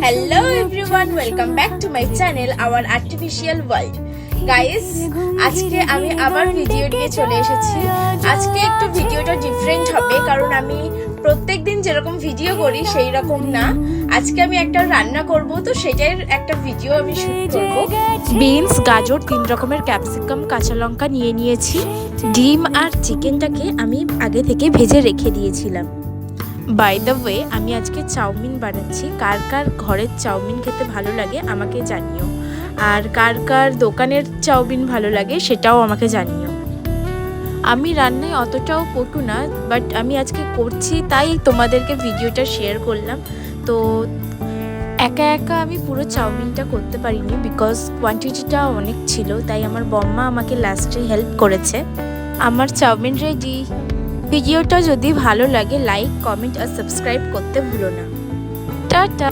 Hello everyone, welcome back to my channel, our artificial world. Guys, আজকে আমি আবার video নিয়ে চলে এসেছি। আজকে একটু ভিডিওটা ডিফারেন্ট হবে কারণ আমি প্রত্যেকদিন যেরকম ভিডিও করি সেই রকম না। আজকে আমি একটা রান্না করব, তো সেটার একটা ভিডিও আমি শুট করব। বিনস, গাজর, 3 রকমের ক্যাপসিকাম, কাঁচা লঙ্কা নিয়ে নিয়েছি। ডিম আর চিকেনটাকে আমি আগে থেকে ভেজে রেখে দিয়েছিলাম। বাই দ্য ওয়ে, আমি আজকে চাউমিন বানাচ্ছি। কার কার ঘরের চাউমিন খেতে ভালো লাগে আমাকে জানিও, আর কার কার দোকানের চাউমিন ভালো লাগে সেটাও আমাকে জানিও। আমি রান্নায় অতটাও পটু না, বাট আমি আজকে করছি তাই তোমাদেরকে ভিডিওটা শেয়ার করলাম। তো একা একা আমি পুরো চাউমিনটা করতে পারিনি, বিকজ কোয়ান্টিটিটা অনেক ছিল, তাই আমার বম্মা আমাকে লাস্টে হেল্প করেছে। আমার চাউমিন রেডি। ভিডিওটা যদি ভালো লাগে লাইক, কমেন্ট আর সাবস্ক্রাইব করতে ভুলো না। টাটা।